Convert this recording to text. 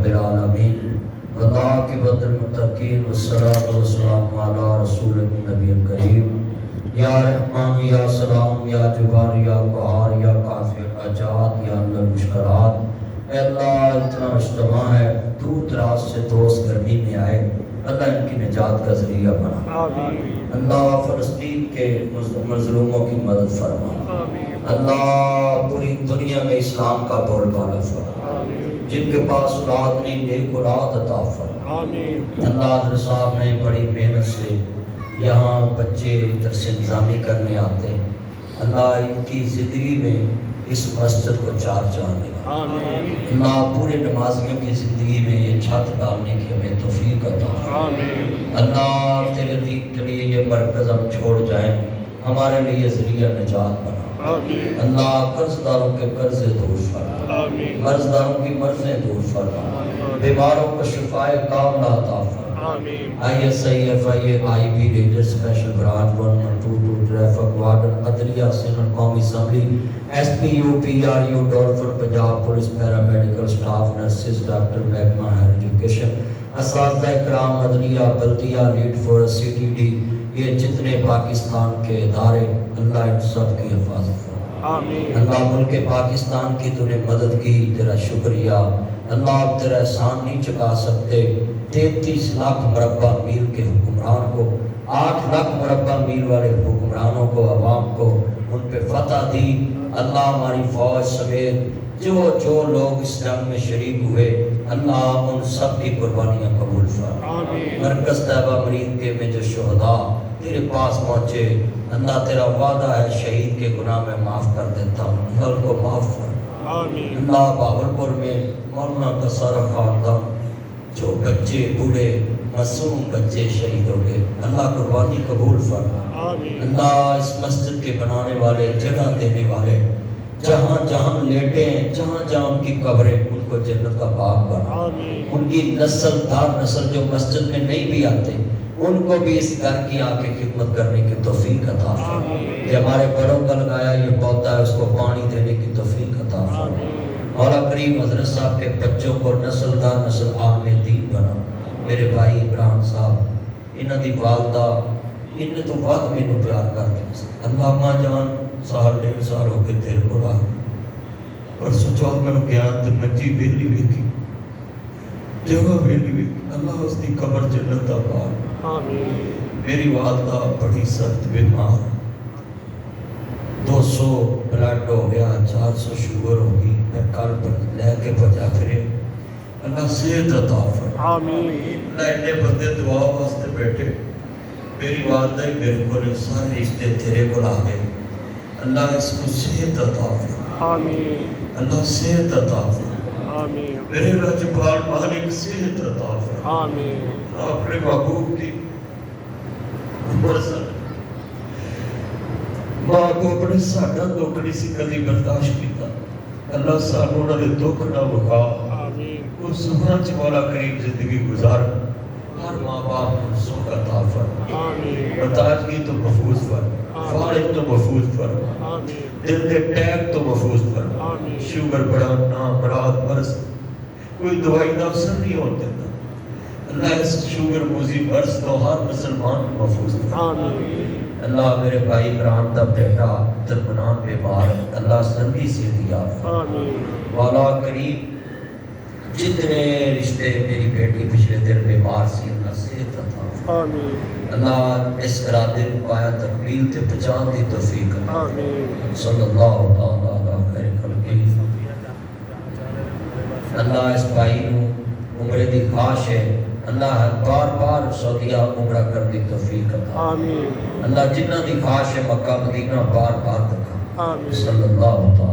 رب العالمین والعاقبۃ للمتقین والصلاۃ والسلام علی رسول النبی الکریم یا رحمان یا سلام یا جبار یا قہار یا کافی الحاجات یا حل المشکلات۔ اے اللہ اتنا اجتماع ہے، دور دراز سے دوست گرمی میں آئے، اللہ ان کی نجات کا ذریعہ بنا۔ اللہ فلسطین کے مظلوموں کی مدد فرما۔ اللہ پوری دنیا میں اسلام کا بول بالا فرما۔ جن کے پاس اولاد نہیں، نیک اولاد عطا فرما۔ اللہ حضرت صاحب نے بڑی محنت سے یہاں بچے درس انتظامی کرنے آتے ہیں، اللہ ان کی زندگی میں اس مسجد کو چار چاند لگا۔ اللہ پورے نمازیوں کی زندگی میں یہ چھت ڈالنے کی ہمیں توفیق عطا فرما۔ اللہ تیرے دین کے لیے یہ مرکز ہم چھوڑ جائیں، ہمارے لیے ذریعہ نجات بنا۔ اللہ قرض داروں کے قرض دور فرما، مرض داروں کی مرضیں دور فرما، بیماروں کو شفائے کاملہ عطا فرما۔ ISIFIA IB reader special branch 112 traffic warden عدلیہ سینٹ قومی assembly SPU PRU dolphin Punjab police paramedical staff nurses doctor محکمہ ہائر ایجوکیشن اساتذہ اکرام عدلیہ بلدیہ لیڈ فورس CTD، یہ جتنے پاکستان کے ادارے، اللہ ان سب کی حفاظت فرما۔ اللہ ملک پاکستان کی تو نے مدد کی، تیرا شکریہ۔ اللہ اب تیرا احسان نہیں چکا سکتے۔ 33 لاکھ مربع میل کے حکمران کو، 8 لاکھ مربع میل والے حکمرانوں کو، عوام کو ان پہ فتح دی۔ اللہ ہماری فوج سمیت جو لوگ اس جنگ میں شریک ہوئے، اللہ ان سب کی قربانیاں قبول فرما۔ مرکز طیبہ مرید کے میں جو شہداء تیرے پاس پہنچے، اللہ تیرا وعدہ ہے شہید کے گناہ میں معاف کر دیتا ہوں، ان کو معاف فرما۔ اللہ بہاولپور میں مولانا کا سارا خاندان، جو بچے بوڑھے معصوم بچے شہید ہو گئے، اللہ قربانی قبول فرما۔ اللہ اس مسجد کے بنانے والے، جگہ دینے والے، جہاں جہاں لیٹے ہیں، جہاں جہاں ان کی قبریں، ان کو جنت کا باغ بنا۔ ان کی نسل دار نسل جو مسجد میں نہیں بھی آتے، ان کو بھی اس گھر کی آ کے خدمت کرنے کی توفیق عطا فرما۔ کہ ہمارے بڑوں کا لگایا یہ پودا ہے، اس کو پانی دینے کی توفیق عطا فرما۔ مولا کریم حضرت صاحب کے بچوں کو نسل در نسل عالم دین بنا۔ میرے بھائی عمران صاحب، انہاں دی والدہ، انہیں تو وقت میں نو پیار کر دیا۔ اللہ ماں جان سال 1.5 سال ہو کے تیرے کو آ اور سوچو میں گیا تو مجی بیلی ویکھی، جگہ بیلی ویکھی، اللہ اس دی قبر جنت دا باغ۔ میری والدہ بڑی سخت بیمار، 200 بلڈ ہو گیا، 400 شوگر ہوگی، میں کل لے کے بجا پھرے، اللہ صحت عطا فرما۔ اللہ اتنے بندے دعا واسطے بیٹھے، میری والدہ ہی میرے کو سارے رشتے تیرے کو لا گئے، اللہ اس کو صحت عطا فرما، اللہ صحت عطا فرما، میرے رجبال مالک صحت عطا فرما، اپنے محبوب کی عمر سن ماں کو اپنے ساڑھا دکھ نہیں سی کدی برداشت کیتا، اللہ سانو نہ دے دکھ نہ بخا، اس زمان چ مولا کریم زندگی گزار، ہر ماں باپ کو سکھ عطا فرما، بتاجگی تو محفوظ فرما، فارغ تو محفوظ فرما، دل دے ٹیک تو محفوظ فرما، شوگر بڑا نہ مراد مرض کوئی دوائی نہ اثر نہیں ہوتے، اللہ اس شوگر موزی مرض تو ہر مسلمان محفوظ فرما۔ اللہ میرے بھائی عمران دا بیٹا درمنان بیمار، اللہ سنگی سے دیا والا کریم، جتنے رشتے میری بیٹی پچھلے دن بیمار سی، اللہ صحت عطا فرما، اللہ اس ارادے کو پایا تکمیل تے پہچان دی توفیق عطا فرما، صلی اللہ تعالی علیہ خیر خلقہ۔ اللہ اس بھائی نو عمرے دی خواہش ہے، اللہ بار بار سعودیہ عمرہ کر دی توفیق عطا، اللہ جنہ دی خواہش ہے مکہ مدینہ بار بار دکھا، صلی اللہ تعالی